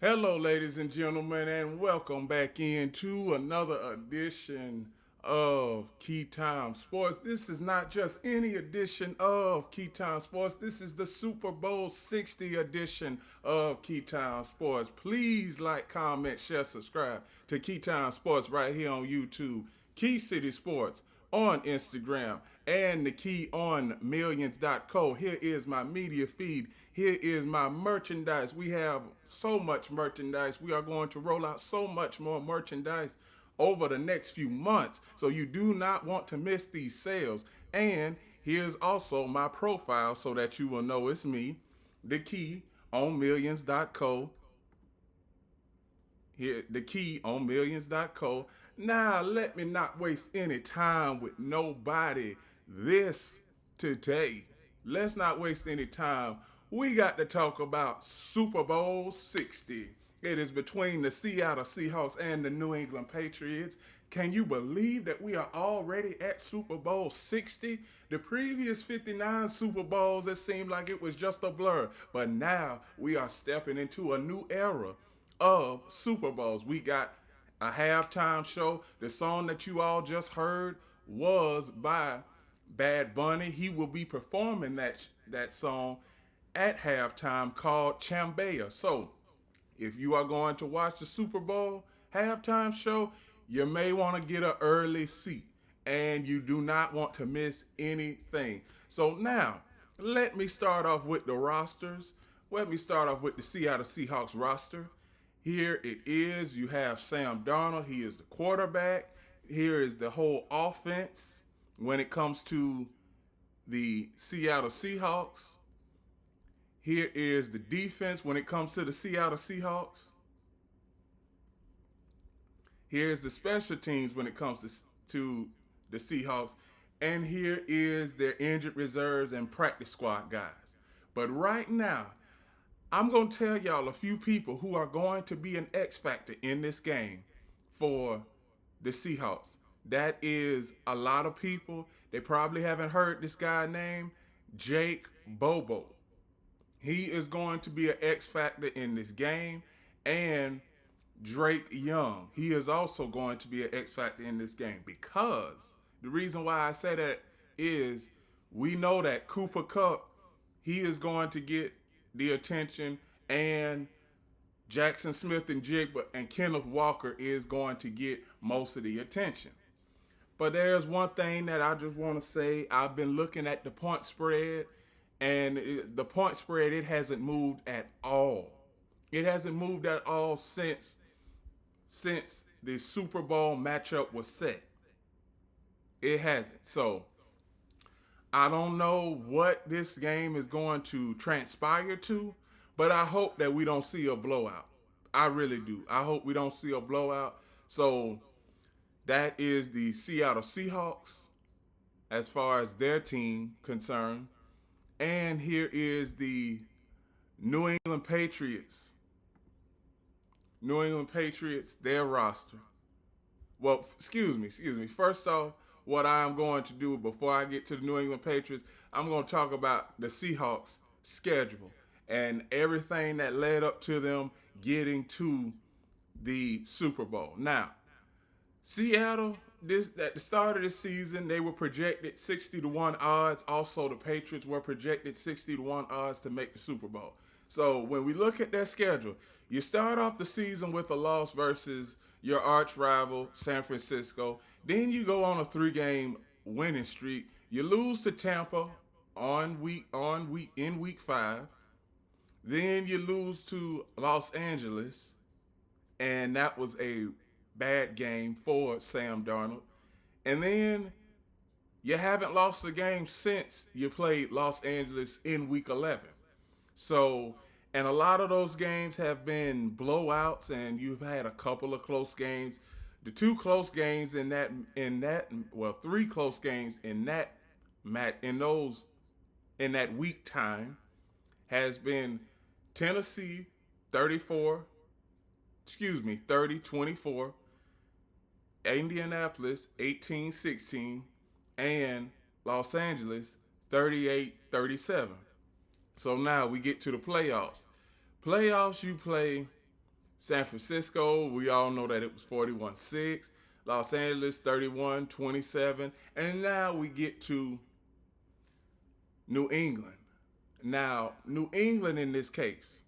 Hello, ladies and gentlemen, and welcome back into another edition of Keytime Sports. This is not just any edition of Keytime Sports, this is the Super Bowl 60 edition of Keytime Sports. Please like, comment, share, subscribe to Keytime Sports right here on YouTube, Key City Sports on Instagram, and the key on millions.co. Here is my media feed. Here is my merchandise. We have so much merchandise. We are going to roll out so much more merchandise over the next few months. So you do not want to miss these sales. And here's also my profile so that you will know it's me, the key on millions.co. Here, the key on millions.co. Now, let me not waste any time with nobody this today. Let's not waste any time. We got to talk about Super Bowl 60. It is between the Seattle Seahawks and the New England Patriots. Can you believe that we are already at Super Bowl 60? The previous 59 Super Bowls, it seemed like it was just a blur. But now we are stepping into a new era of Super Bowls. We got a halftime show. The song that you all just heard was by Bad Bunny. He will be performing that song at halftime called Chambea. So, if you are going to watch the Super Bowl halftime show, you may want to get an early seat and you do not want to miss anything. So now, let me start off with the rosters. Let me start off with the Seattle Seahawks roster. Here it is. You have Sam Darnold. He is the quarterback. Here is the whole offense when it comes to the Seattle Seahawks. Here is the defense when it comes to the Seattle Seahawks. Here's the special teams when it comes to the Seahawks. And here is their injured reserves and practice squad guys. But right now, I'm going to tell y'all a few people who are going to be an X factor in this game for the Seahawks. That is a lot of people. They probably haven't heard this guy named Jake Bobo. He is going to be an X factor in this game. And Drake Young, he is also going to be an X factor in this game because the reason why I say that is we know that Cooper Kupp, he is going to get the attention, and Jackson Smith and Jigba and Kenneth Walker is going to get most of the attention. But there's one thing that I just want to say. I've been looking at the point spread, and the point spread, it hasn't moved at all. It hasn't moved at all since the Super Bowl matchup was set. It hasn't. So I don't know what this game is going to transpire to, but I hope that we don't see a blowout. I really do. I hope we don't see a blowout. So that is the Seattle Seahawks as far as their team concerned. And here is the New England Patriots. New England Patriots, their roster. Well, excuse me. First off, what I'm going to do before I get to the New England Patriots, I'm going to talk about the Seahawks schedule and everything that led up to them getting to the Super Bowl. Now, Seattle, this at the start of the season, they were projected 60 to 1 odds. Also, the Patriots were projected 60 to 1 odds to make the Super Bowl. So when we look at their schedule, you start off the season with a loss versus your arch rival, San Francisco. Then you go on a 3-game winning streak. You lose to Tampa in week 5. Then you lose to Los Angeles, and that was a bad game for Sam Darnold. And then you haven't lost a game since you played Los Angeles in week 11. So, and a lot of those games have been blowouts, and you've had a couple of close games. The 2 close games well, 3 close games in that week time has been Tennessee 30-24, Indianapolis 18-16, and Los Angeles 38-37. So now we get to the playoffs. Playoffs, you play San Francisco, we all know that it was 41-6. Los Angeles 31-27. And now we get to New England. Now, New England in this case,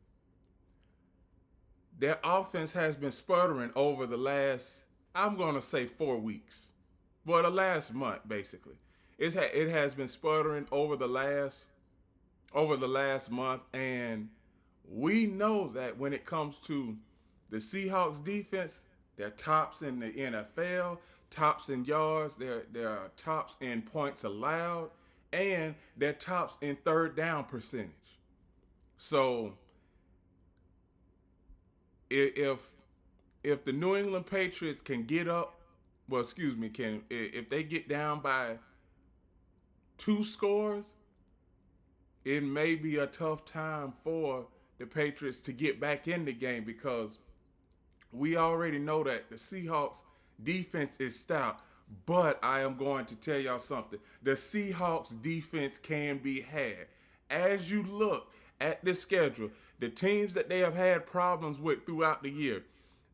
their offense has been sputtering over the last, I'm going to say 4 weeks. Well, the last month, basically. It has been sputtering over the last month, and we know that when it comes to the Seahawks defense, they're tops in the NFL, tops in yards, they're tops in points allowed, and they're tops in third down percentage. So if if the New England Patriots can get up, well, excuse me, can if they get down by 2 scores, it may be a tough time for the Patriots to get back in the game because we already know that the Seahawks defense is stout. But I am going to tell y'all something. The Seahawks defense can be had. As you look at this schedule, the teams that they have had problems with throughout the year,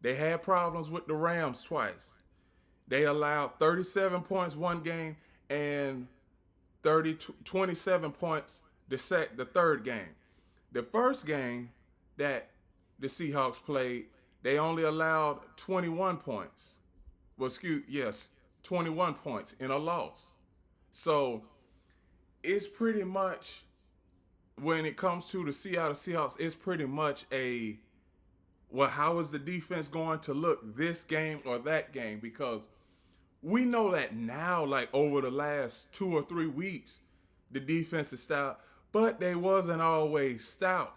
they had problems with the Rams twice. They allowed 37 points one game and 27 points the third game. The first game that the Seahawks played, they only allowed 21 points. 21 points in a loss. So it's pretty much, when it comes to the Seattle Seahawks, it's pretty much how is the defense going to look this game or that game? Because we know that now, like over the last 2 or 3 weeks, the defense is stout, but they wasn't always stout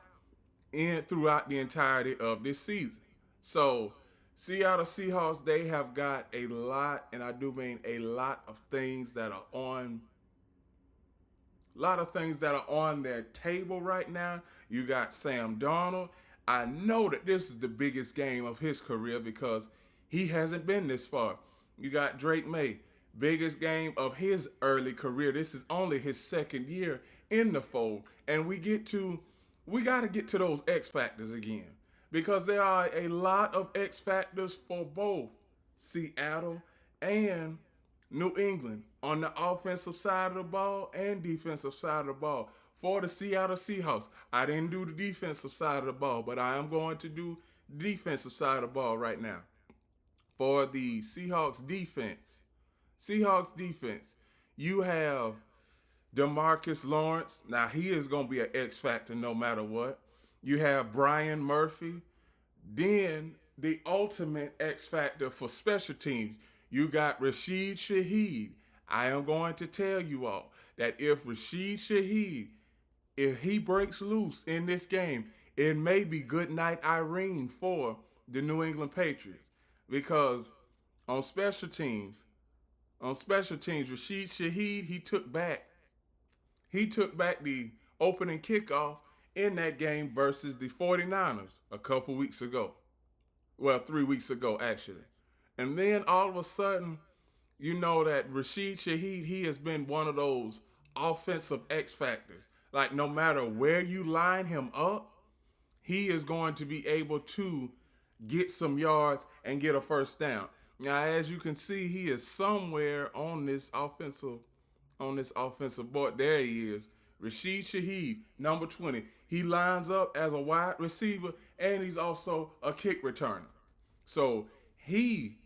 throughout the entirety of this season. So Seattle Seahawks, they have got a lot, and I do mean a lot of things that are on their table right now. You got Sam Darnold. I know that this is the biggest game of his career because he hasn't been this far. You got Drake May, biggest game of his early career. This is only his second year in the fold. And we got to get to those X factors again because there are a lot of X factors for both Seattle and New England on the offensive side of the ball and defensive side of the ball. For the Seattle Seahawks, I didn't do the defensive side of the ball, but I am going to do the defensive side of the ball right now. For the Seahawks defense, you have DeMarcus Lawrence. Now, he is going to be an X factor no matter what. You have Brian Murphy. Then the ultimate X factor for special teams, you got Rashid Shaheed. I am going to tell you all that if Rashid Shaheed, if he breaks loose in this game, it may be good night Irene for the New England Patriots. Because on special teams, Rashid Shaheed, he took back the opening kickoff in that game versus the 49ers a couple weeks ago. Well, 3 weeks ago, actually. And then all of a sudden, you know that Rashid Shaheed, he has been one of those offensive X factors. Like, no matter where you line him up, he is going to be able to get some yards and get a first down. Now, as you can see, he is somewhere on this offensive board. There he is. Rashid Shaheed, number 20. He lines up as a wide receiver, and he's also a kick returner. So he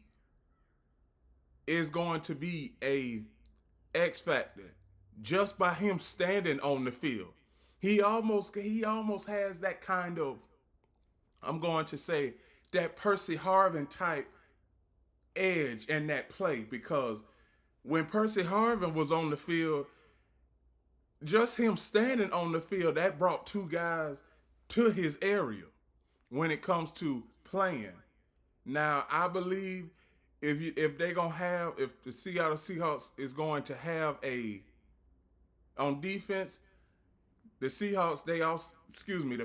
is going to be a X factor just by him standing on the field. He almost has that kind of, I'm going to say, that Percy Harvin type edge in that play, because when Percy Harvin was on the field, just him standing on the field, that brought two guys to his area when it comes to playing. Now, I believe if the Seattle Seahawks is going to have on defense, the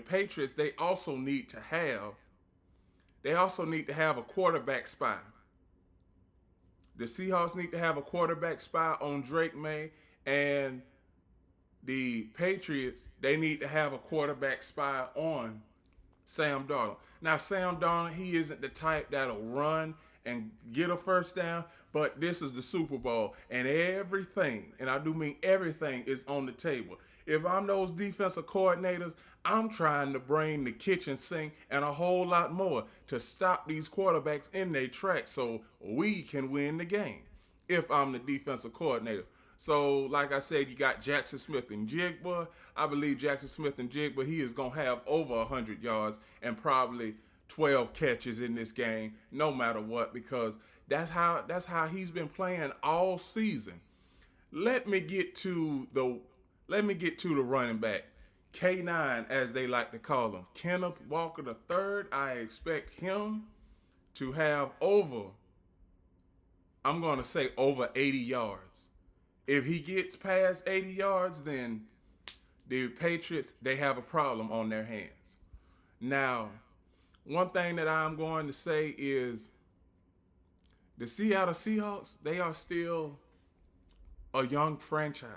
Patriots, they also need to have a quarterback spy. The Seahawks need to have a quarterback spy on Drake May, and the Patriots, they need to have a quarterback spy on Sam Darnold. Now, Sam Darnold, he isn't the type that'll run and get a first down, but this is the Super Bowl, and everything, and I do mean everything, is on the table. If I'm those defensive coordinators, I'm trying to bring the kitchen sink and a whole lot more to stop these quarterbacks in their tracks so we can win the game if I'm the defensive coordinator. So, like I said, you got Jackson Smith and Jigba. I believe Jackson Smith and Jigba, he is going to have over 100 yards and probably 12 catches in this game, no matter what, because that's how he's been playing all season. Let me get to the running back. K9, as they like to call him. Kenneth Walker III. I expect him to have over 80 yards. If he gets past 80 yards, then the Patriots, they have a problem on their hands. Now, one thing that I'm going to say is the Seattle Seahawks, they are still a young franchise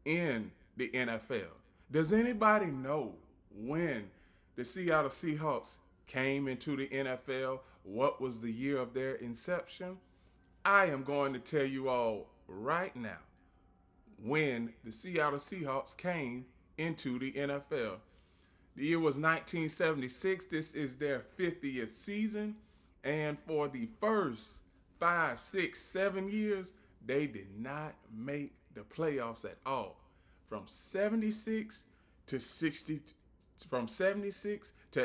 in the NFL. Does anybody know when the Seattle Seahawks came into the NFL? What was the year of their inception? I am going to tell you all right now when the Seattle Seahawks came into the NFL. The year was 1976. This is their 50th season. And for the first 5, 6, 7 years, they did not make the playoffs at all. From 76 to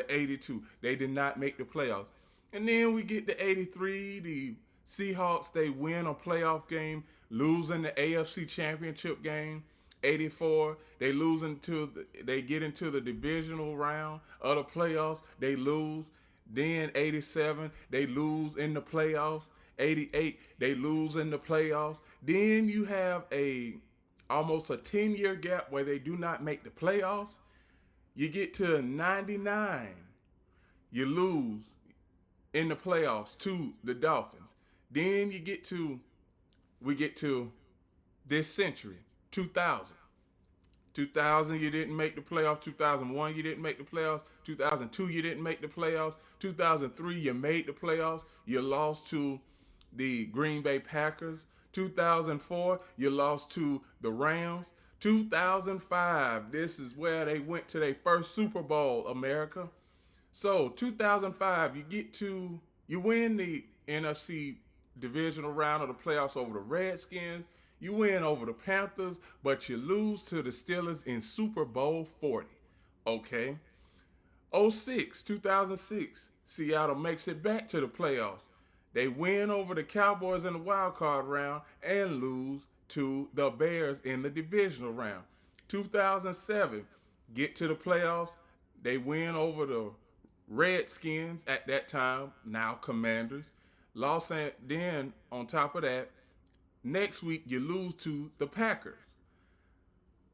82, they did not make the playoffs. And then we get to 83, the Seahawks, they win a playoff game, losing the AFC Championship game. 84, they get into the divisional round of the playoffs, they lose. Then 87, they lose in the playoffs. 88, they lose in the playoffs. Then you have almost a 10-year gap where they do not make the playoffs. You get to 99, you lose in the playoffs to the Dolphins. Then we get to this century, 2000. 2000, you didn't make the playoffs. 2001, you didn't make the playoffs. 2002, you didn't make the playoffs. 2003, you made the playoffs. You lost to the Green Bay Packers. 2004, you lost to the Rams. 2005, this is where they went to their first Super Bowl, America. So 2005, you win the NFC divisional round of the playoffs over the Redskins. You win over the Panthers, but you lose to the Steelers in Super Bowl 40. Okay. 2006, Seattle makes it back to the playoffs. They win over the Cowboys in the wild card round and lose to the Bears in the divisional round. 2007, get to the playoffs. They win over the Redskins at that time, now Commanders. Then on top of that, next week you lose to the Packers.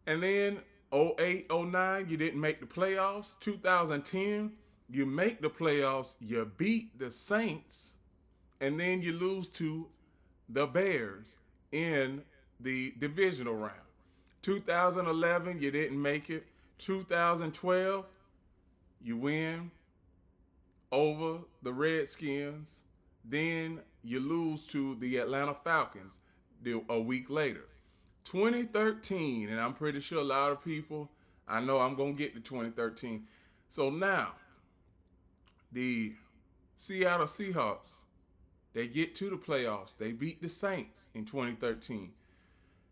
And then 08, 09, you didn't make the playoffs. 2010, you make the playoffs, you beat the Saints, and then you lose to the Bears in the divisional round. 2011, you didn't make it. 2012, you win over the Redskins. Then you lose to the Atlanta Falcons a week later. 2013, and I'm pretty sure a lot of people, I know I'm going to get to 2013. So now, the Seattle Seahawks, they get to the playoffs. They beat the Saints in 2013.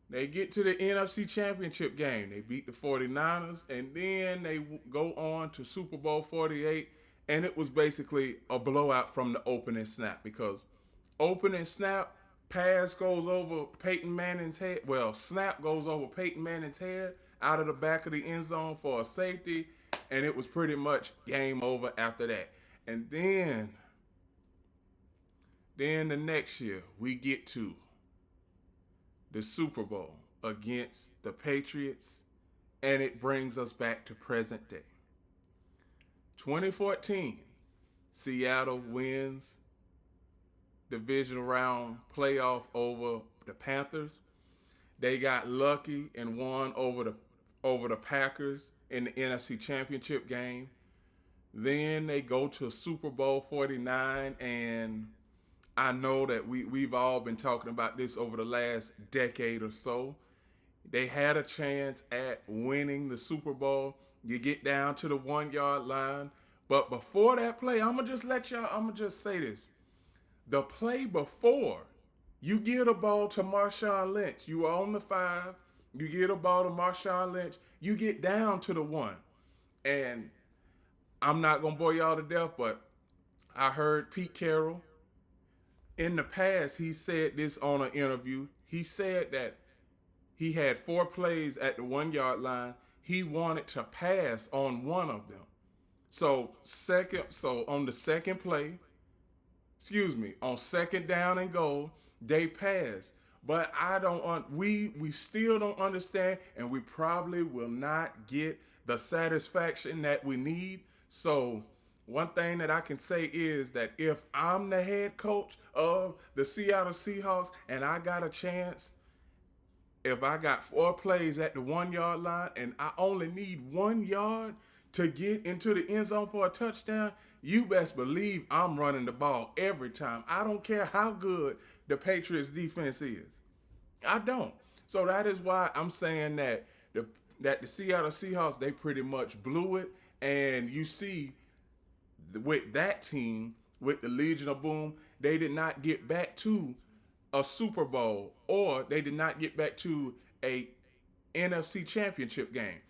They get to the NFC Championship game. They beat the 49ers, and then they go on to Super Bowl 48, and it was basically a blowout from the opening snap because opening snap, pass goes over Peyton Manning's head. Well, snap goes over Peyton Manning's head out of the back of the end zone for a safety, and it was pretty much game over after that. And then the next year, we get to the Super Bowl against the Patriots, and it brings us back to present day. 2014, Seattle wins divisional round playoff over the Panthers. They got lucky and won over the Packers in the NFC Championship game. Then they go to Super Bowl 49, and I know that we've all been talking about this over the last decade or so. They had a chance at winning the Super Bowl. You get down to the 1 yard line. But before that play, I'm gonna just say this. The play before, you get a ball to Marshawn Lynch. You are on the 5. You get a ball to Marshawn Lynch. You get down to the 1. And I'm not gonna bore y'all to death, but I heard Pete Carroll in the past. He said this on an interview. He said that he had 4 plays at the 1 yard line. He wanted to pass on one of them. So on the second play, on second down and goal, they pass. But we still don't understand, and we probably will not get the satisfaction that we need. So one thing that I can say is that if I'm the head coach of the Seattle Seahawks and I got a chance, if I got 4 plays at the 1 yard line and I only need 1 yard to get into the end zone for a touchdown, you best believe I'm running the ball every time. I don't care how good the Patriots defense is. I don't. So that is why I'm saying that the Seattle Seahawks, they pretty much blew it. And you see with that team, with the Legion of Boom, they did not get back to a Super Bowl, or they did not get back to a NFC championship game.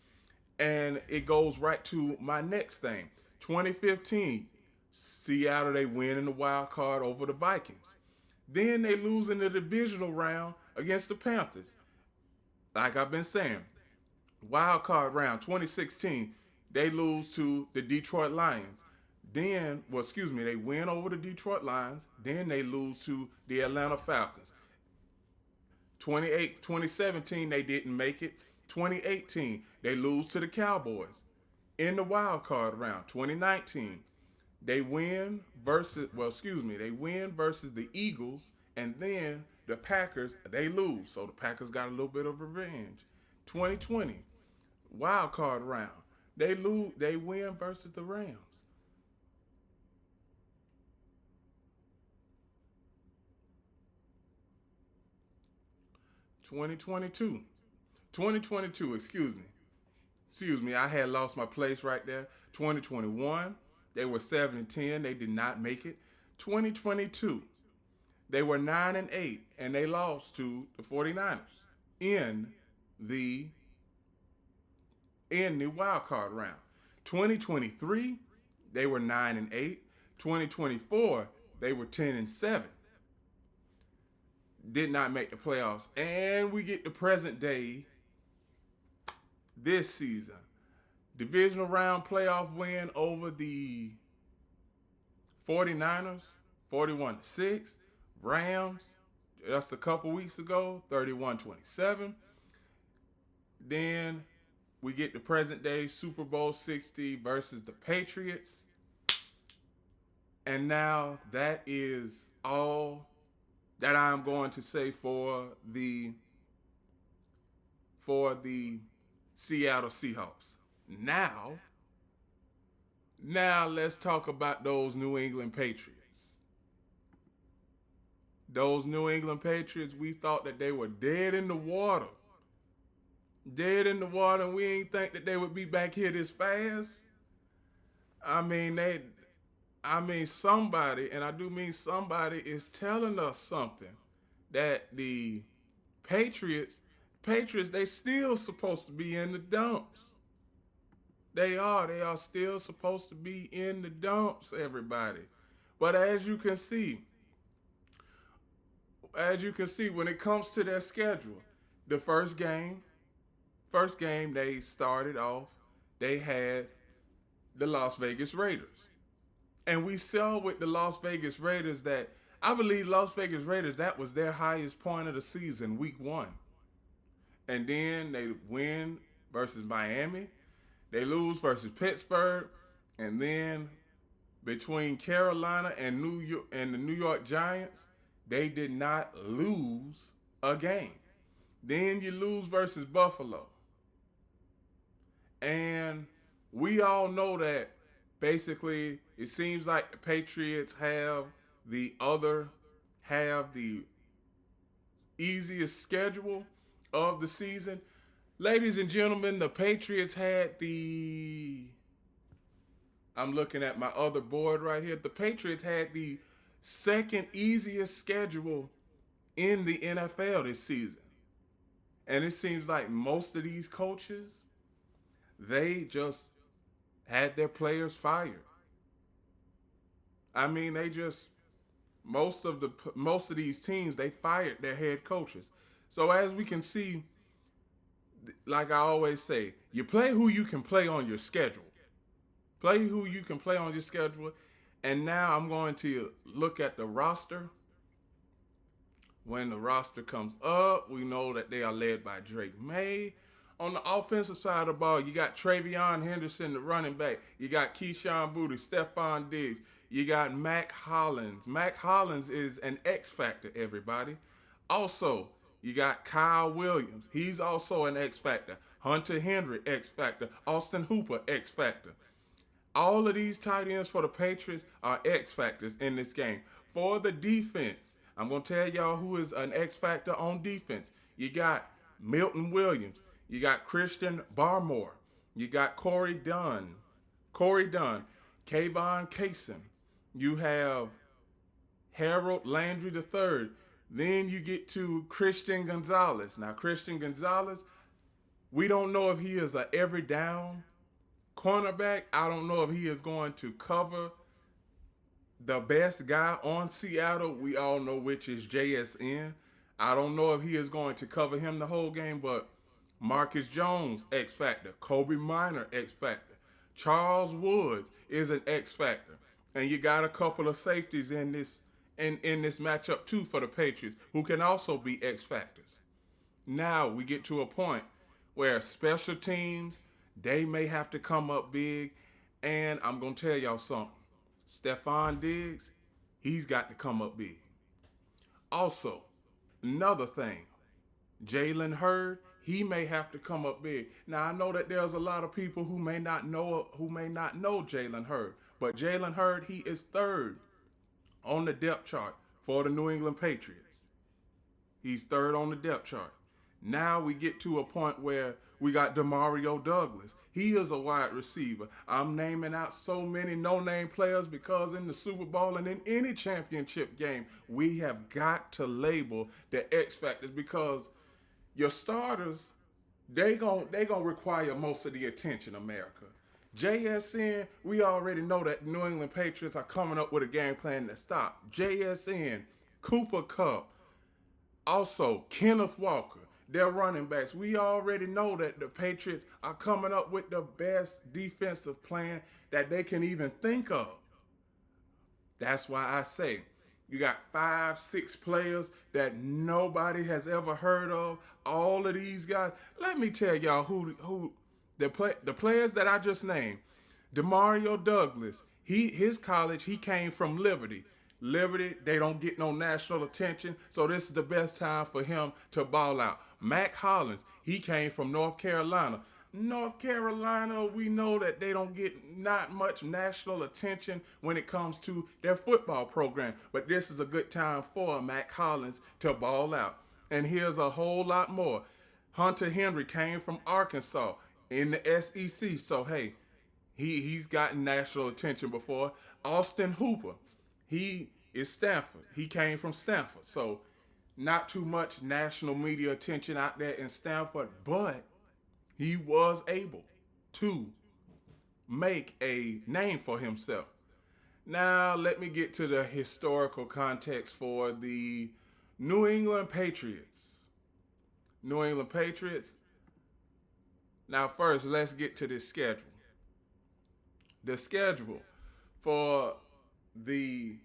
And it goes right to my next thing. 2015, Seattle, they win in the wild card over the Vikings. Then they lose in the divisional round against the Panthers. Like I've been saying, wild card round 2016, they lose to the Detroit Lions. They win over the Detroit Lions. Then they lose to the Atlanta Falcons. 2017, they didn't make it. 2018, they lose to the Cowboys in the wild card round. 2019, they win versus the Eagles, and then the Packers, they lose. So the Packers got a little bit of revenge. 2020, wild card round. They win versus the Rams. 2022, excuse me, I had lost my place right there. 2021, they were 7-10, they did not make it. 2022, they were 9-8, and they lost to the 49ers in the wild card round. 2023, they were 9-8. 2024, they were 10-7. Did not make the playoffs. And we get the present day this season. Divisional round playoff win over the 49ers, 41-6. Rams, just a couple weeks ago, 31-27. Then we get the present day Super Bowl 60 versus the Patriots. And now that is all that I'm going to say for the Seattle Seahawks. Now let's talk about those New England Patriots. Those New England Patriots, we thought that they were dead in the water. Dead in the water, and we ain't think that they would be back here this fast. Somebody, and I do mean somebody, is telling us something, that the Patriots, they still supposed to be in the dumps. They are still supposed to be in the dumps, everybody. But as you can see, when it comes to their schedule, the first game they started off, they had the Las Vegas Raiders. And we saw with the Las Vegas Raiders that I believe Las Vegas Raiders, that was their highest point of the season, week 1. And then they win versus Miami. They lose versus Pittsburgh. And then between Carolina and New York and the New York Giants, they did not lose a game. Then you lose versus Buffalo. And we all know that Basically, it seems like the Patriots have the easiest schedule of the season. Ladies and gentlemen, the Patriots had the I'm looking at my other board right here. The Patriots had the second easiest schedule in the NFL this season. And it seems like most of these coaches, they just had their players fired. I mean, they just most of these teams they fired their head coaches. So as we can see, like I always say, you play who you can play on your schedule. Play who you can play on your schedule. And now I'm going to look at the roster. When the roster comes up, we know that they are led by Drake May. On the offensive side of the ball, you got Travion Henderson, the running back. You got Keyshawn Booty, Stephon Diggs. You got Mac Hollins. Mac Hollins is an X factor, everybody. Also, you got Kyle Williams. He's also an X factor. Hunter Henry, X factor. Austin Hooper, X factor. All of these tight ends for the Patriots are X factors in this game. For the defense, I'm going to tell y'all who is an X factor on defense. You got Milton Williams. You got Christian Barmore. You got Corey Dunn. Kayvon Kaysen. You have Harold Landry III. Then you get to Christian Gonzalez. Now, Christian Gonzalez, we don't know if he is a every down cornerback. I don't know if he is going to cover the best guy on Seattle. We all know which is JSN. I don't know if he is going to cover him the whole game, but Marcus Jones, X Factor. Kobe Minor, X Factor. Charles Woods is an X Factor. And you got a couple of safeties in this matchup too for the Patriots who can also be X Factors. Now we get to a point where special teams, they may have to come up big. And I'm going to tell y'all something. Stephon Diggs, he's got to come up big. Also, another thing, Jalen Hurd, he may have to come up big. Now I know that there's a lot of people who may not know Jalen Hurd, but Jalen Hurd, he is third on the depth chart for the New England Patriots. He's third on the depth chart. Now we get to a point where we got Demario Douglas. He is a wide receiver. I'm naming out so many no-name players because in the Super Bowl and in any championship game, we have got to label the X factors because your starters, they gonna require most of the attention, America. JSN, we already know that New England Patriots are coming up with a game plan to stop. JSN, Cooper Kupp, also Kenneth Walker. They're running backs. We already know that the Patriots are coming up with the best defensive plan that they can even think of. That's why I say you got 5, 6 players that nobody has ever heard of. All of these guys. Let me tell y'all who the players that I just named. Demario Douglas. His college, he came from Liberty. Liberty, they don't get no national attention, so this is the best time for him to ball out. Mac Hollins, he came from North Carolina. North Carolina, we know that they don't get not much national attention when it comes to their football program, but this is a good time for Mac Hollins to ball out. And here's a whole lot more. Hunter Henry came from Arkansas in the SEC, so hey, he's gotten national attention before. Austin Hooper, he is Stanford. He came from Stanford. So not too much national media attention out there in Stanford, but he was able to make a name for himself. Now, let me get to the historical context for the New England Patriots. New England Patriots. Now, first, let's get to this schedule. The schedule for the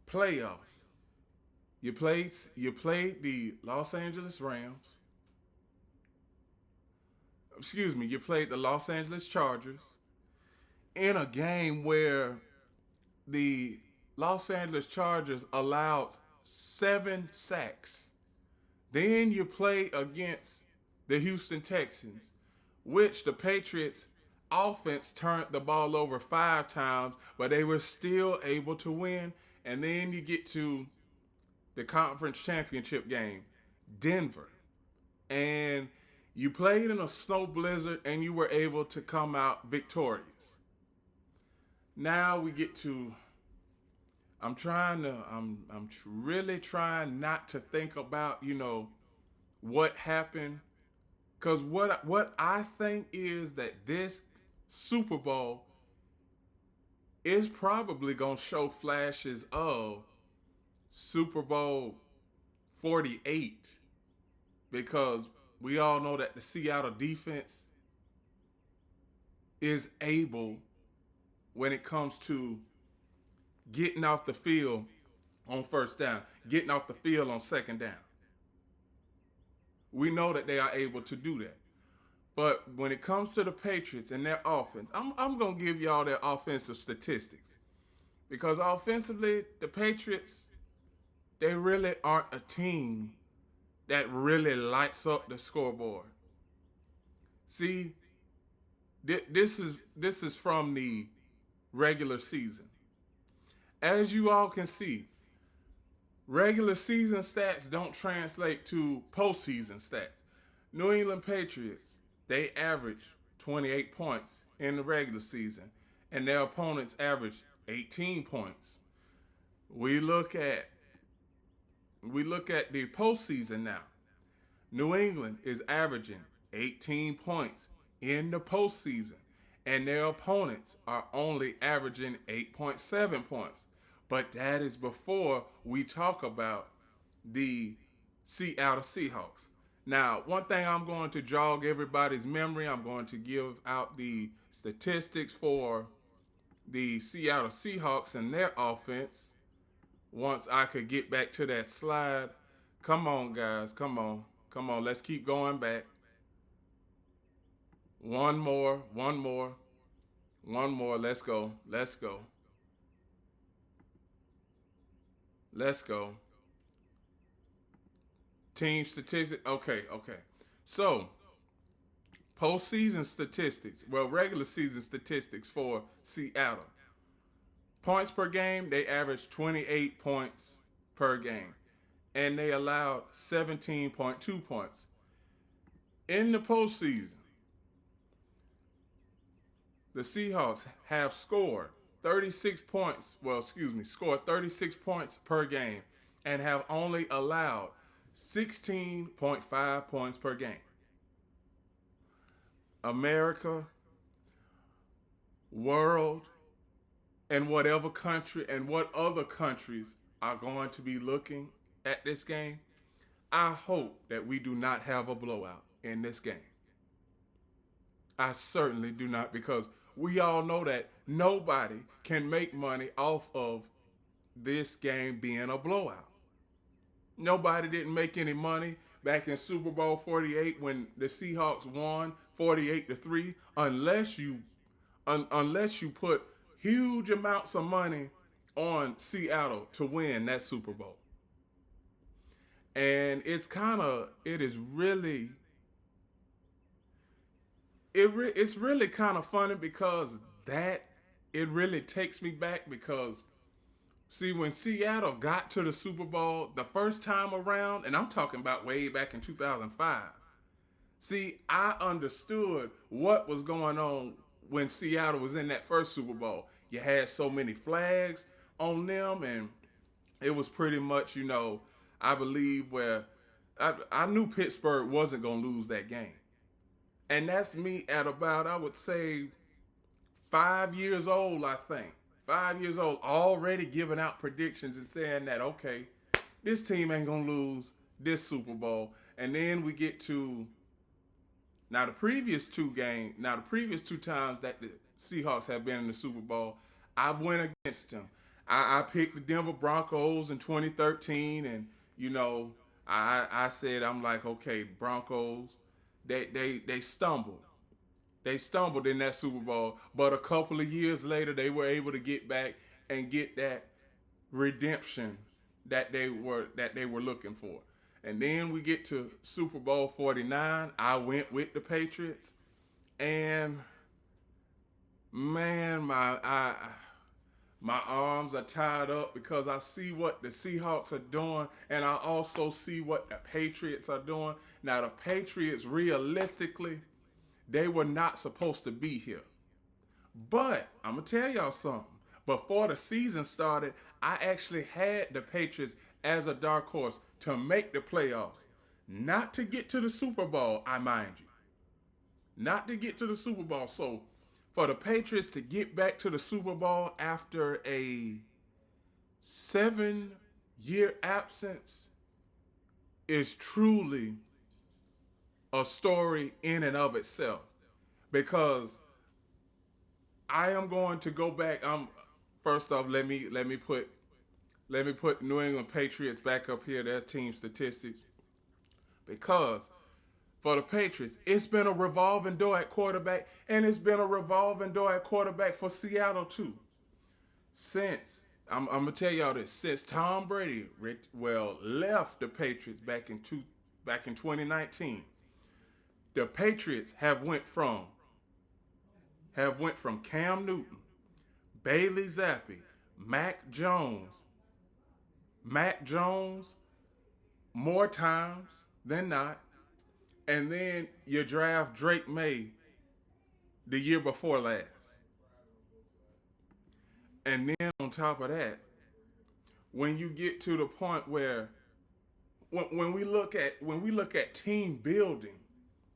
playoffs. You played the Los Angeles Rams. You played the Los Angeles Chargers in a game where the Los Angeles Chargers allowed 7 sacks. Then you play against the Houston Texans, which the Patriots offense turned the ball over 5 times, but they were still able to win. And then you get to the conference championship game, Denver, and you played in a snow blizzard and you were able to come out victorious. Now we get to really trying not to think about, what happened, cuz what I think is that this Super Bowl is probably going to show flashes of Super Bowl 48, because we all know that the Seattle defense is able, when it comes to getting off the field on first down, getting off the field on second down. We know that they are able to do that. But when it comes to the Patriots and their offense, I'm going to give y'all their offensive statistics. Because offensively, the Patriots, they really aren't a team that really lights up the scoreboard. See, this is from the regular season. As you all can see, regular season stats don't translate to postseason stats. New England Patriots, they average 28 points in the regular season, and their opponents average 18 points. We look at the postseason now. New England is averaging 18 points in the postseason, and their opponents are only averaging 8.7 points. But that is before we talk about the Seattle Seahawks. Now, one thing I'm going to jog everybody's memory, I'm going to give out the statistics for the Seattle Seahawks and their offense. Once I could get back to that slide. Come on, guys. Come on. Let's keep going back. One more. Let's go. Team statistics. Okay. So, postseason statistics. Well, regular season statistics for Seattle. Points per game, they averaged 28 points per game. And they allowed 17.2 points. In the postseason, the Seahawks have scored 36 points. Scored 36 points per game and have only allowed 16.5 points per game. America, world, and whatever country and what other countries are going to be looking at this game, I hope that we do not have a blowout in this game. I certainly do not, because we all know that nobody can make money off of this game being a blowout. Nobody didn't make any money back in Super Bowl 48 when the Seahawks won 48-3, unless you put huge amounts of money on Seattle to win that Super Bowl. And it's really kind of funny, because it really takes me back, because see, when Seattle got to the Super Bowl the first time around, and I'm talking about way back in 2005, see, I understood what was going on when Seattle was in that first Super Bowl. You had so many flags on them, and it was pretty much, I believe, where I knew Pittsburgh wasn't going to lose that game. And that's me at about, I would say, 5 years old, I think. 5 years old, already giving out predictions and saying that, okay, this team ain't going to lose this Super Bowl. And then we get to, the previous two times that the Seahawks have been in the Super Bowl, I went against them. I picked the Denver Broncos in 2013, and, I said, I'm like, okay, Broncos, they stumbled. They stumbled in that Super Bowl, but a couple of years later, they were able to get back and get that redemption that they were looking for. And then we get to Super Bowl 49. I went with the Patriots, and Man, my arms are tied up because I see what the Seahawks are doing, and I also see what the Patriots are doing. Now, the Patriots, realistically, they were not supposed to be here. But I'm gonna tell y'all something. Before the season started, I actually had the Patriots as a dark horse to make the playoffs, not to get to the Super Bowl. I mind you, not to get to the Super Bowl. So, for the Patriots to get back to the Super Bowl after a 7 year absence is truly a story in and of itself. Because I am going to go back. First off, let me put New England Patriots back up here, their team statistics. Because for the Patriots, it's been a revolving door at quarterback, and it's been a revolving door at quarterback for Seattle too. Since I'm gonna tell y'all this, since Tom Brady left the Patriots back in 2019, the Patriots have went from Cam Newton, Bailey Zappi, Mac Jones, Mac Jones more times than not, and then you draft Drake May the year before last. And then on top of that, when you get to the point where when we look at team building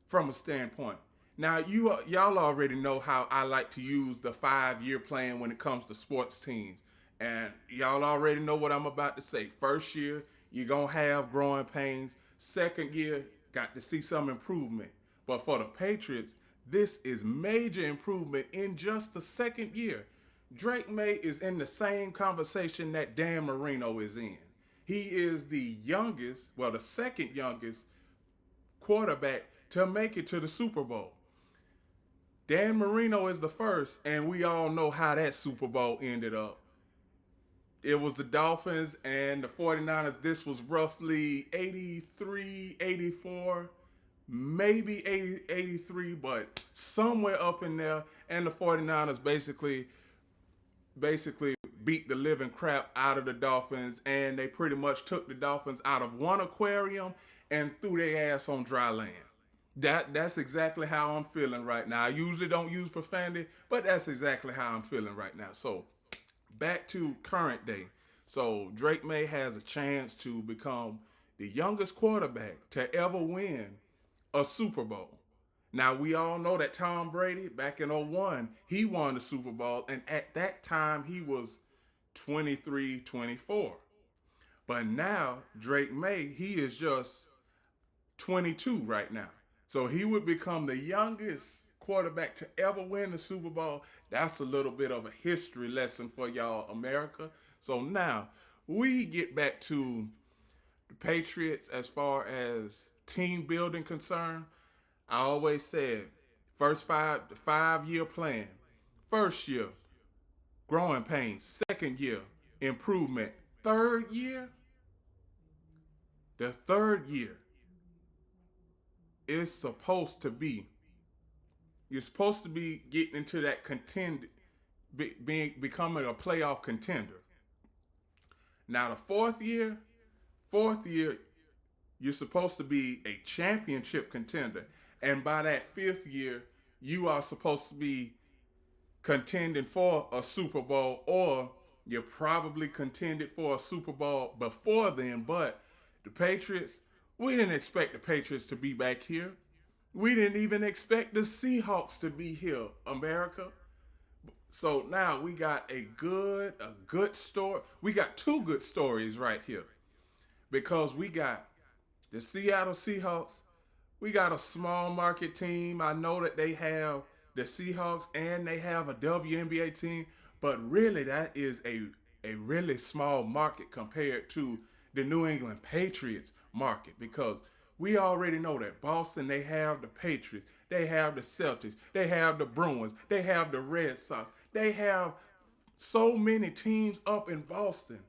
from a standpoint, now y'all already know how I like to use the 5 year plan when it comes to sports teams, and y'all already know what I'm about to say. First year you're gonna have growing pains. Second year got to see some improvement. But for the Patriots, this is major improvement in just the second year. Drake May is in the same conversation that Dan Marino is in. He is the youngest, well, the second youngest quarterback to make it to the Super Bowl. Dan Marino is the first, and we all know how that Super Bowl ended up. It was the Dolphins and the 49ers. This was roughly 83, 84, maybe 80, 83, but somewhere up in there. And the 49ers basically beat the living crap out of the Dolphins, and they pretty much took the Dolphins out of one aquarium and threw their ass on dry land. That's exactly how I'm feeling right now. I usually don't use profanity, but that's exactly how I'm feeling right now. So back to current day. So Drake May has a chance to become the youngest quarterback to ever win a Super Bowl. Now we all know that Tom Brady back in '01, he won the Super Bowl, and at that time he was 23, 24. But now Drake May, he is just 22 right now. So he would become the youngest quarterback to ever win the Super Bowl. That's a little bit of a history lesson for y'all, America. So now we get back to the Patriots as far as team building concerned. I always said the 5 year plan. First year, growing pains. Second year, improvement. The third year is supposed to be you're supposed to be getting into that becoming a playoff contender. Now the fourth year, you're supposed to be a championship contender, and by that fifth year, you are supposed to be contending for a Super Bowl, or you're probably contended for a Super Bowl before then. But the Patriots, we didn't expect the Patriots to be back here. We didn't even expect the Seahawks to be here, America. So now we got a good story. We got two good stories right here because we got the Seattle Seahawks. We got a small market team. I know that they have the Seahawks and they have a WNBA team, but really that is a really small market compared to the New England Patriots market, because we already know that Boston, they have the Patriots, they have the Celtics, they have the Bruins, they have the Red Sox. They have so many teams up in Boston.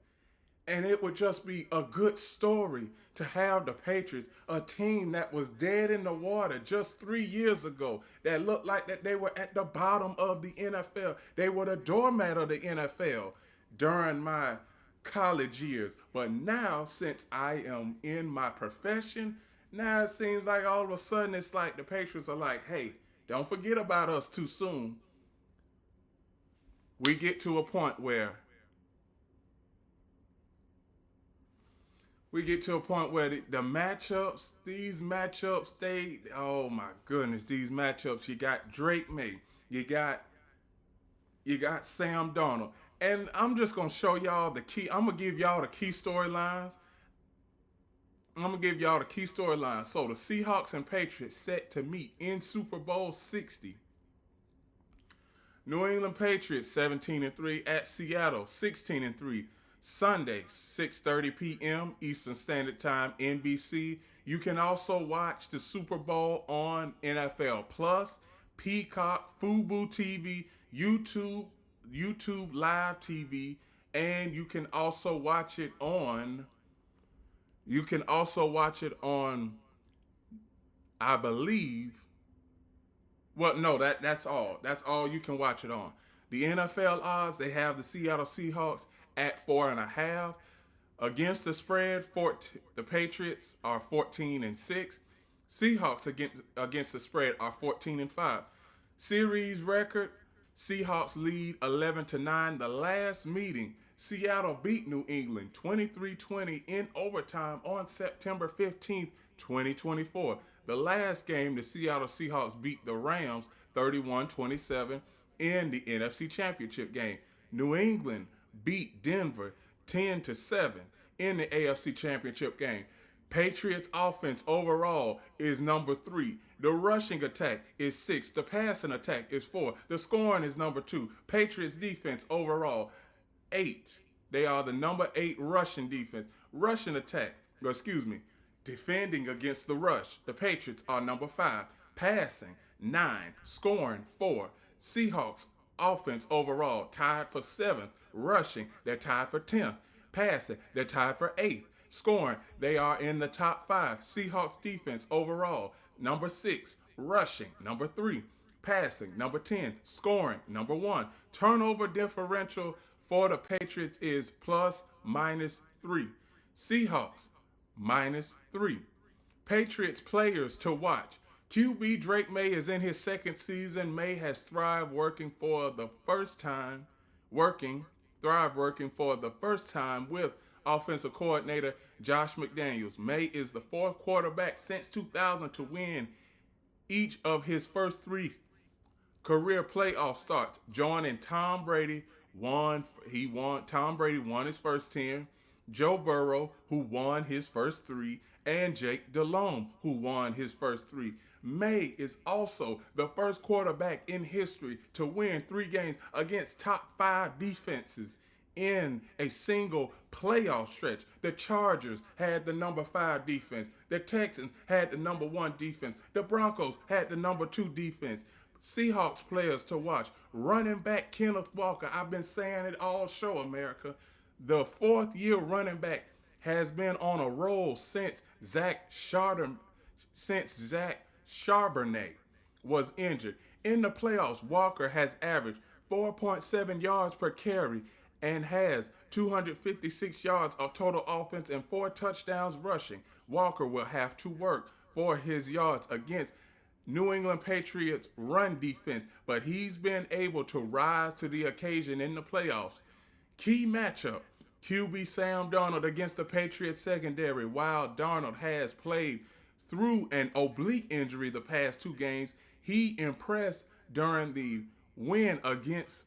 And it would just be a good story to have the Patriots, a team that was dead in the water just 3 years ago, that looked like that they were at the bottom of the NFL. They were the doormat of the NFL during my college years. But now, since I am in my profession, now it seems like all of a sudden it's like the Patriots are like, hey, don't forget about us too soon. We get to a point where the matchups, these matchups, oh my goodness, these matchups. You got Drake May, you got Sam Darnold, and I'm just gonna show y'all the key. I'm gonna give y'all the key storylines. So the Seahawks and Patriots set to meet in Super Bowl 60. New England Patriots 17-3 at Seattle 16-3. Sunday 6:30 p.m. Eastern Standard Time, NBC. You can also watch the Super Bowl on NFL Plus, Peacock, Fubo TV, YouTube Live TV, and you can also watch it on I believe well, no, that's all. That's all you can watch it on. The NFL odds, they have the Seattle Seahawks at 4.5. Against the spread, the Patriots are 14-6. Seahawks against the spread are 14-5. Series record, Seahawks lead 11-9. The last meeting, Seattle beat New England 23-20 in overtime on September 15th, 2024. The last game, the Seattle Seahawks beat the Rams 31-27 in the NFC Championship game. New England beat Denver 10-7 in the AFC Championship game. Patriots offense overall is number 3. The rushing attack is 6. The passing attack is 4. The scoring is number 2. Patriots defense overall 8. They are the number 8 rushing defense. Rushing attack, defending against the rush. The Patriots are number 5. Passing 9. Scoring 4. Seahawks offense overall tied for 7th. Rushing, they're tied for 10th. Passing, they're tied for 8th. Scoring, they are in the top 5. Seahawks defense overall, number 6. Rushing, number 3. Passing, number 10. Scoring, number 1. Turnover differential for the Patriots is ±3. Seahawks, -3. Patriots players to watch. QB Drake May is in his second season. May has thrived working for the first time with offensive coordinator Josh McDaniels. May is the 4th quarterback since 2000 to win each of his first 3 career playoff starts. Joining Tom Brady, Tom Brady won his first 10. Joe Burrow, who won his first 3, and Jake Delhomme, who won his first 3. May is also the first quarterback in history to win 3 games against top 5 defenses in a single playoff stretch. The Chargers had the number 5 defense. The Texans had the number 1 defense. The Broncos had the number 2 defense. Seahawks players to watch. Running back Kenneth Walker. I've been saying it all show, America. The 4th-year running back has been on a roll since Zach Charbonnet was injured. In the playoffs, Walker has averaged 4.7 yards per carry and has 256 yards of total offense and 4 touchdowns rushing. Walker will have to work for his yards against New England Patriots run defense, but he's been able to rise to the occasion in the playoffs. Key matchup, QB Sam Darnold against the Patriots secondary. While Darnold has played through an oblique injury the past 2 games, he impressed during the win against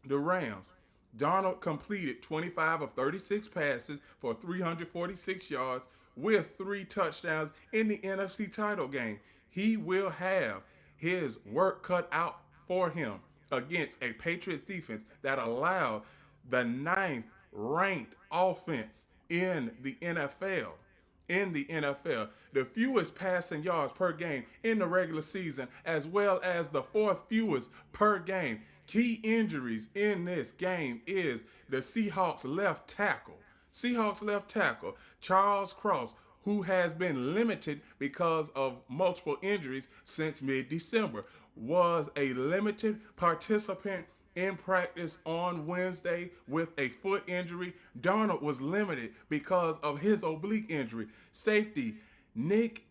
the Rams. Darnold completed 25 of 36 passes for 346 yards with 3 touchdowns in the NFC title game. He will have his work cut out for him against a Patriots defense that allowed the 9th ranked offense in the NFL. The fewest passing yards per game in the regular season, as well as the 4th fewest per game. Key injuries in this game is the Seahawks left tackle, Seahawks left tackle Charles Cross, who has been limited because of multiple injuries since mid-December, was a limited participant in practice on Wednesday with a foot injury. Darnold was limited because of his oblique injury. Safety Nick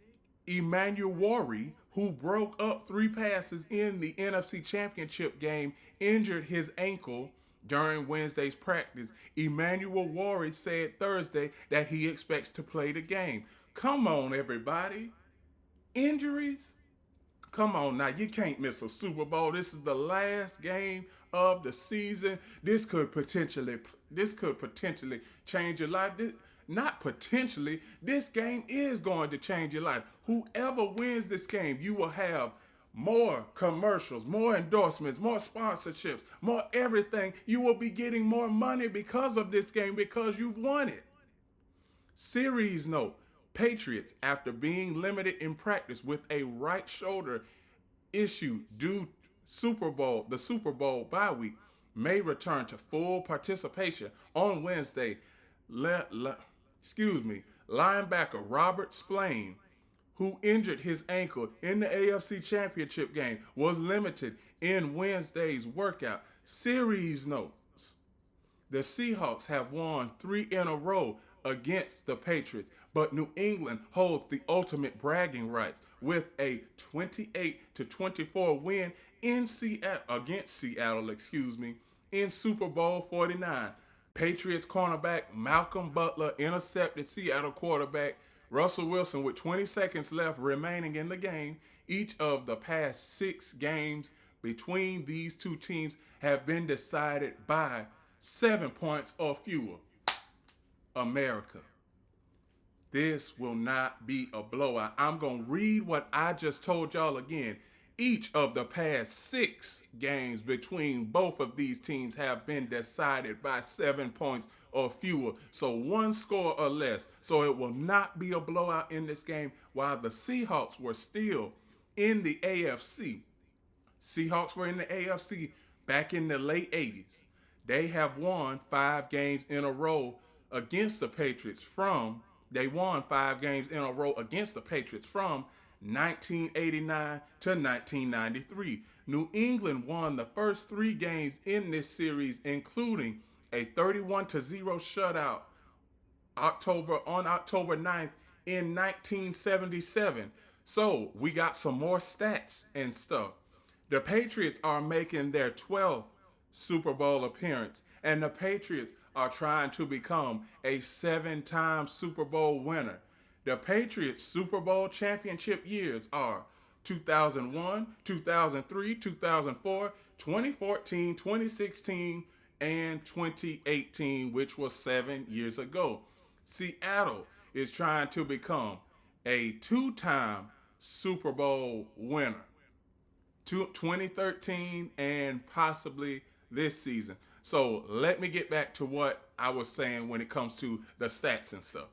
Emmanuel, who broke up 3 passes in the NFC Championship game, injured his ankle during Wednesday's practice. Emmanuel said Thursday that he expects to play the game. Come on, everybody. Injuries? Come on now, you can't miss a Super Bowl. This is the last game of the season. This could potentially change your life. Not potentially, this game is going to change your life. Whoever wins this game, you will have more commercials, more endorsements, more sponsorships, more everything. You will be getting more money because of this game because you've won it. Series note: Patriots, after being limited in practice with a right shoulder issue due the Super Bowl bye week, may return to full participation on Wednesday. Linebacker Robert Spillane, who injured his ankle in the AFC Championship game, was limited in Wednesday's workout. Series notes: the Seahawks have won 3 in a row against the Patriots, but New England holds the ultimate bragging rights with a 28-24 win against Seattle, in Super Bowl 49. Patriots cornerback Malcolm Butler intercepted Seattle quarterback Russell Wilson with 20 seconds left remaining in the game. Each of the past 6 games between these two teams have been decided by 7 points or fewer. America, this will not be a blowout. I'm going to read what I just told y'all again. Each of the past 6 games between both of these teams have been decided by 7 points or fewer. So 1 score or less. So it will not be a blowout in this game. While the Seahawks were still in the AFC. Seahawks were in the AFC back in the late 80s. They have won 5 games in a row against the Patriots from 1989 to 1993. New England won the first 3 games in this series, including a 31-0 shutout on October 9th in 1977. So we got some more stats and stuff. The Patriots are making their 12th Super Bowl appearance, and the Patriots are trying to become a 7-time Super Bowl winner. The Patriots' Super Bowl championship years are 2001, 2003, 2004, 2014, 2016, and 2018, which was 7 years ago. Seattle is trying to become a 2-time Super Bowl winner. 2013 and possibly this season. So let me get back to what I was saying when it comes to the stats and stuff.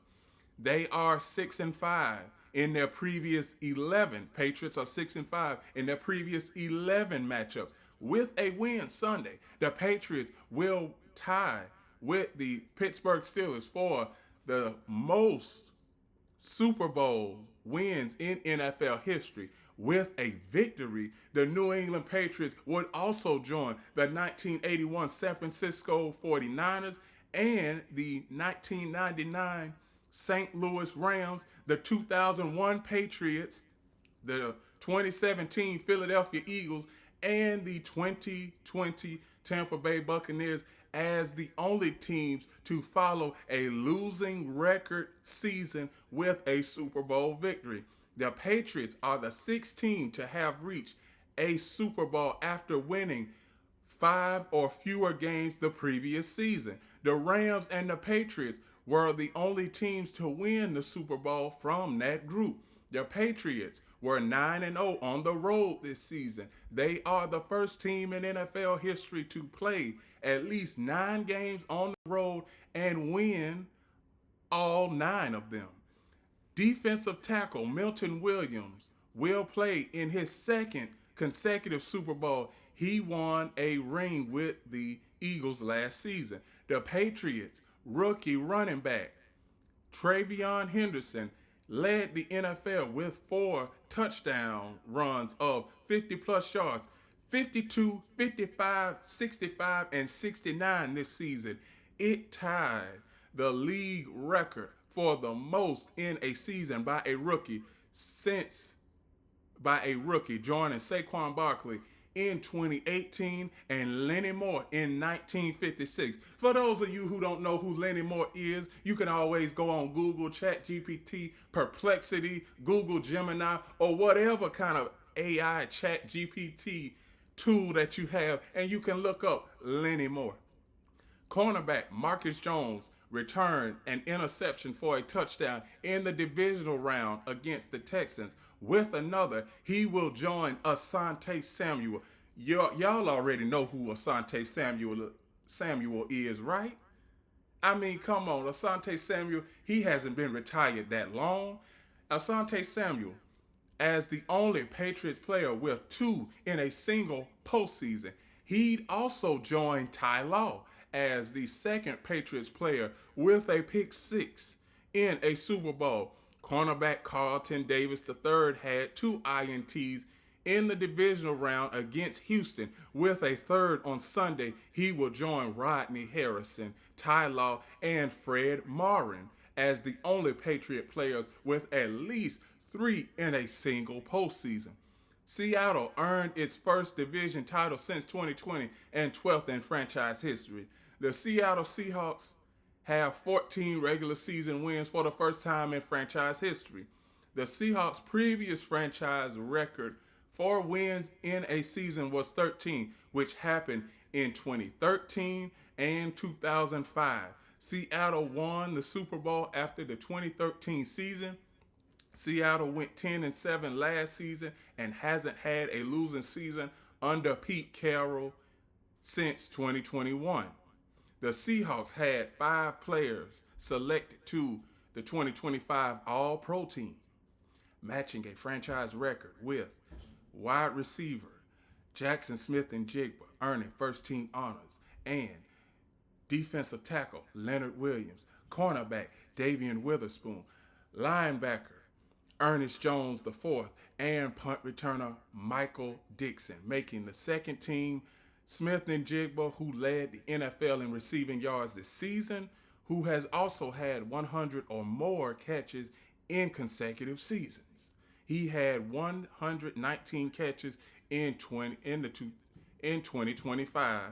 They are 6-5 in their previous 11. Patriots are 6-5 in their previous 11 matchups. With a win Sunday, the Patriots will tie with the Pittsburgh Steelers for the most Super Bowl wins in NFL history. With a victory, the New England Patriots would also join the 1981 San Francisco 49ers and the 1999 St. Louis Rams, the 2001 Patriots, the 2017 Philadelphia Eagles, and the 2020 Tampa Bay Buccaneers as the only teams to follow a losing record season with a Super Bowl victory. The Patriots are the 6th team to have reached a Super Bowl after winning 5 or fewer games the previous season. The Rams and the Patriots were the only teams to win the Super Bowl from that group. The Patriots were 9-0 on the road this season. They are the first team in NFL history to play at least 9 games on the road and win all 9 of them. Defensive tackle Milton Williams will play in his 2nd consecutive Super Bowl. He won a ring with the Eagles last season. The Patriots rookie running back Travion Henderson led the NFL with 4 touchdown runs of 50-plus yards, 52, 55, 65, and 69 this season. It tied the league record for the most in a season by a rookie joining Saquon Barkley in 2018 and Lenny Moore in 1956. For those of you who don't know who Lenny Moore is, you can always go on Google, ChatGPT, Perplexity, Google Gemini, or whatever kind of AI ChatGPT tool that you have, and you can look up Lenny Moore. Cornerback Marcus Jones returned an interception for a touchdown in the divisional round against the Texans. With another, he will join Asante Samuel. Y'all already know who Asante Samuel is, right? I mean, come on, Asante Samuel, he hasn't been retired that long. Asante Samuel, as the only Patriots player with 2 in a single postseason, he'd also joined Ty Law as the second Patriots player with a pick 6 in a Super Bowl. Cornerback Carlton Davis III had 2 INTs in the divisional round against Houston. With a third on Sunday, he will join Rodney Harrison, Ty Law, and Fred Morin as the only Patriot players with at least 3 in a single postseason. Seattle earned its first division title since 2020 and 12th in franchise history. The Seattle Seahawks have 14 regular season wins for the first time in franchise history. The Seahawks' previous franchise record for wins in a season was 13, which happened in 2013 and 2005. Seattle won the Super Bowl after the 2013 season. Seattle went 10-7 last season and hasn't had a losing season under Pete Carroll since 2021. The Seahawks had 5 players selected to the 2025 All-Pro team, matching a franchise record with wide receiver Jackson Smith-Njigba earning first-team honors, and defensive tackle Leonard Williams, cornerback Davian Witherspoon, linebacker Ernest Jones IV, and punt returner Michael Dixon, making the second team. Smith-Njigba, who led the NFL in receiving yards this season, who has also had 100 or more catches in consecutive seasons. He had 119 catches in 2025.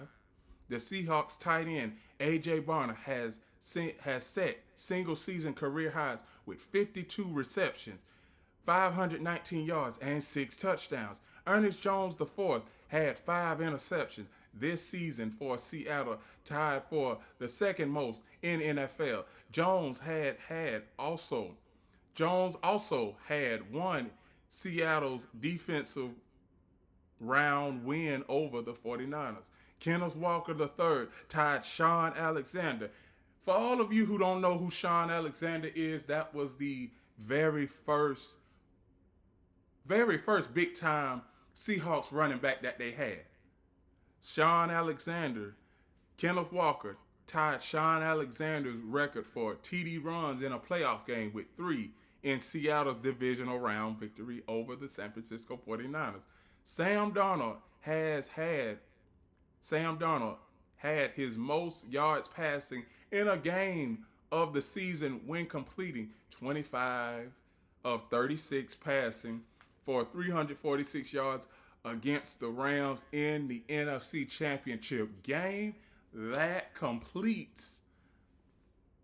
The Seahawks tight end A.J. Barner has set single-season career highs with 52 receptions, 519 yards, and 6 touchdowns. Ernest Jones IV had 5 interceptions this season for Seattle, tied for the second most in NFL. Jones also had won Seattle's defensive round win over the 49ers. Kenneth Walker III tied Sean Alexander. For all of you who don't know who Sean Alexander is, that was the very first big time Seahawks running back that they had. Sean Alexander, Kenneth Walker tied Sean Alexander's record for TD runs in a playoff game with 3 in Seattle's divisional round victory over the San Francisco 49ers. Sam Darnold had his most yards passing in a game of the season when completing 25 of 36 passing for 346 yards against the Rams in the NFC Championship game. That completes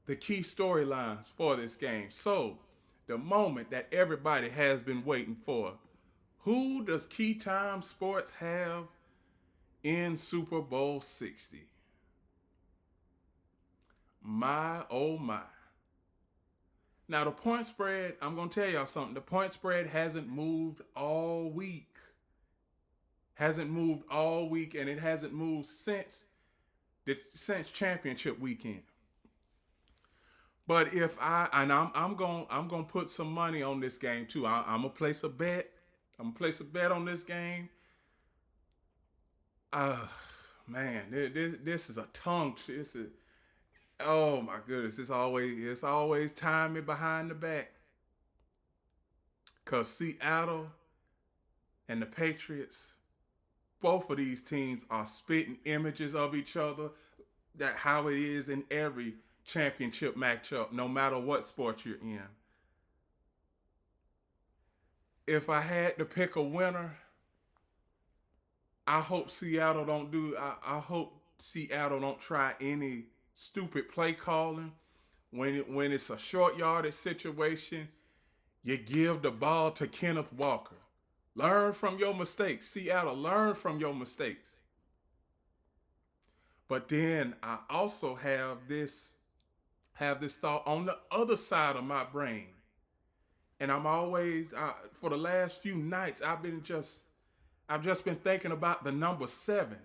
the key storylines for this game. So, the moment that everybody has been waiting for. Who does Keytime Sports have in Super Bowl 60? My, oh my. Now, the point spread, I'm going to tell y'all something. The point spread hasn't moved all week. And it hasn't moved since championship weekend. But if I'm gonna put some money on this game too. I'm gonna place a bet. I'm gonna place a bet on this game. Man, this is a tongue. Oh my goodness, it's always timing behind the back. Cause Seattle and the Patriots, both of these teams are spitting images of each other. That how it is in every championship matchup, no matter what sport you're in. If I had to pick a winner, I hope Seattle don't do. I hope Seattle don't try any stupid play calling. When it's a short yardage situation, you give the ball to Kenneth Walker. Learn from your mistakes, Seattle. Learn from your mistakes. But then I also have this thought on the other side of my brain, and I'm always for the last few nights I've just been thinking about the number seven,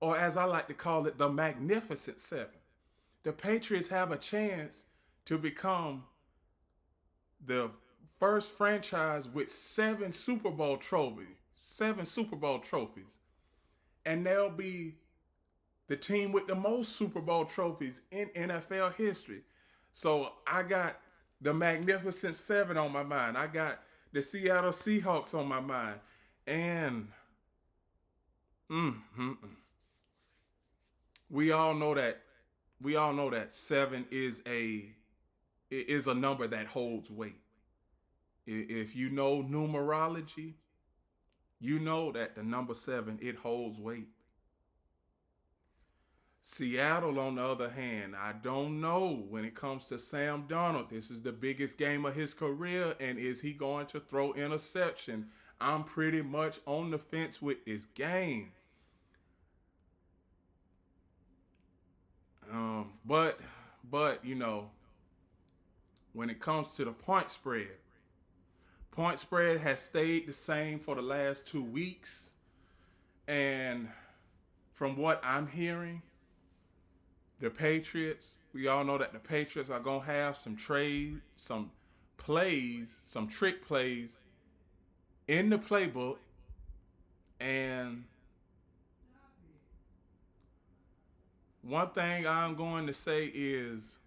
or as I like to call it, the Magnificent Seven. The Patriots have a chance to become the first franchise with seven Super Bowl trophies, and they'll be the team with the most Super Bowl trophies in NFL history. So I got the Magnificent Seven on my mind. I got the Seattle Seahawks on my mind, and mm, mm, mm. we all know that seven is a number that holds weight. If you know numerology, you know that the number seven, it holds weight. Seattle, on the other hand, I don't know when it comes to Sam Darnold. This is the biggest game of his career, and is he going to throw interceptions? I'm pretty much on the fence with this game. But when it comes to the point spread has stayed the same for the last 2 weeks, and from what I'm hearing, the Patriots, we all know that the Patriots are going to have some plays, some trick plays in the playbook. And one thing I'm going to say is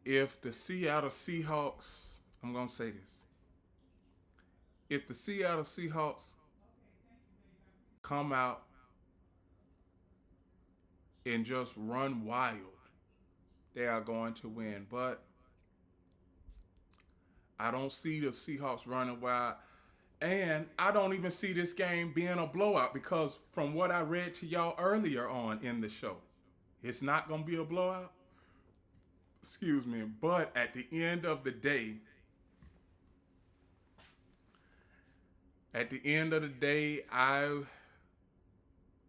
if the Seattle Seahawks, I'm going to say this, if the Seattle Seahawks come out and just run wild, they are going to win. But I don't see the Seahawks running wild. And I don't even see this game being a blowout because from what I read to y'all earlier on in the show, it's not going to be a blowout. Excuse me. But at the end of the day, I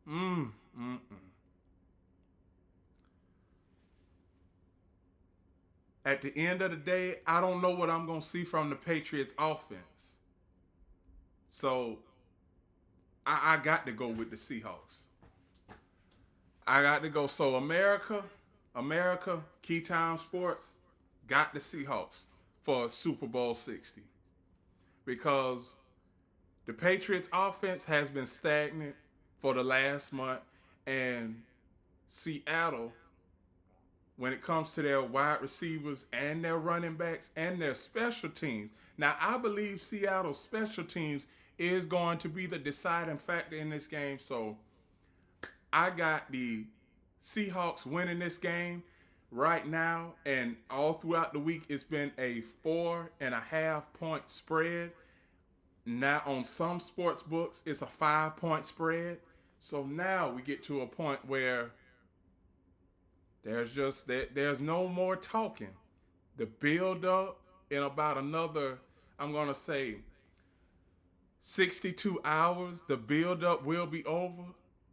mm, mm, mm. At the end of the day, I don't know what I'm going to see from the Patriots offense. So I got to go with the Seahawks. I got to go. So America, Keytime Sports, got the Seahawks for Super Bowl 60 because the Patriots offense has been stagnant for the last month, and Seattle, when it comes to their wide receivers and their running backs and their special teams. Now, I believe Seattle's special teams is going to be the deciding factor in this game. So I got the Seahawks winning this game right now, and all throughout the week, it's been a 4.5 point spread. Now, on some sports books, it's a 5 point spread. So now we get to a point where there's no more talking. The build up in about another, I'm gonna say 62 hours, the build up will be over.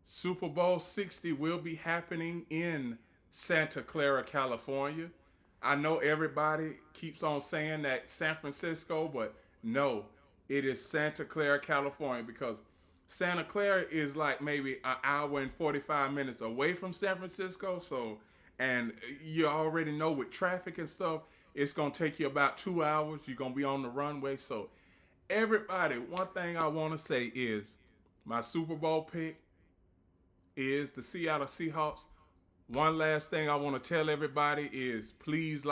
Super Bowl 60 will be happening in Santa Clara, California. I know everybody keeps on saying that San Francisco, but no, it is Santa Clara, California, because Santa Clara is like maybe an hour and 45 minutes away from San Francisco. So, and you already know with traffic and stuff, it's going to take you about 2 hours. You're going to be on the runway. So, everybody, one thing I want to say is My Super Bowl pick is the Seattle Seahawks. One last thing I want to tell everybody is please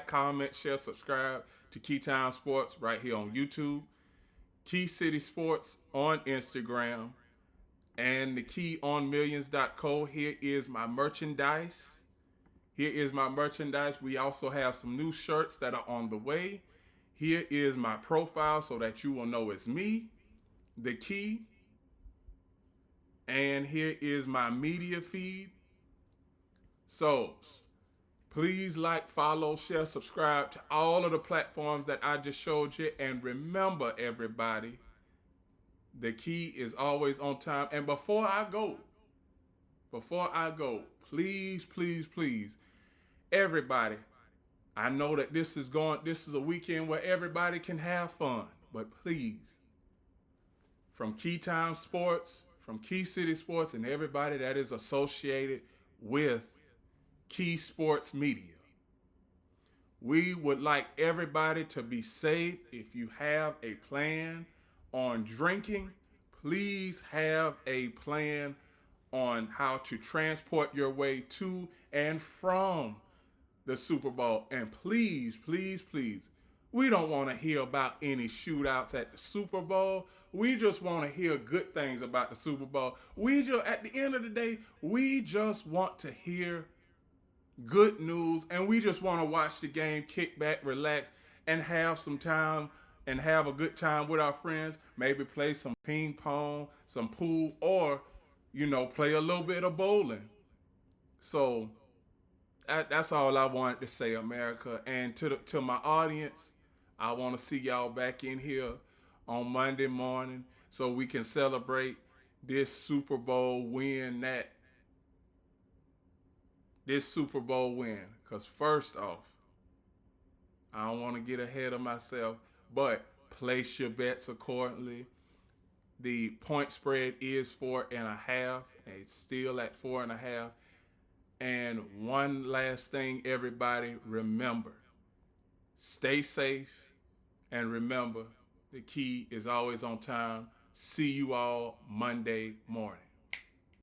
comment, share, subscribe to Keytime Sports right here on YouTube, Key City Sports on Instagram, and the KeyOnMillions.co. Here is my merchandise. We also have some new shirts that are on the way. Here is my profile so that you will know it's me, the Key. And here is my media feed. So please like, follow, share, subscribe to all of the platforms that I just showed you. And remember, everybody, the Key is always on time. And before I go, please, everybody, I know that this is a weekend where everybody can have fun, but please, from Keytime Sports, from Key City Sports, and everybody that is associated with Key Sports Media, we would like everybody to be safe. If you have a plan on drinking, please have a plan on how to transport your way to and from the Super Bowl. And please, we don't want to hear about any shootouts at the Super Bowl. We just want to hear good things about the Super Bowl. At the end of the day, we just want to hear good news, and we just want to watch the game, kick back, relax, and have some time and have a good time with our friends. Maybe play some ping pong, some pool, or play a little bit of bowling. So that's all I wanted to say, America. And to my audience, I want to see y'all back in here on Monday morning so we can celebrate this Super Bowl win. Because first off, I don't want to get ahead of myself, but place your bets accordingly. The point spread is 4.5. It's still at 4.5. And one last thing, everybody, remember, stay safe, and remember, the Key is always on time. See you all Monday morning.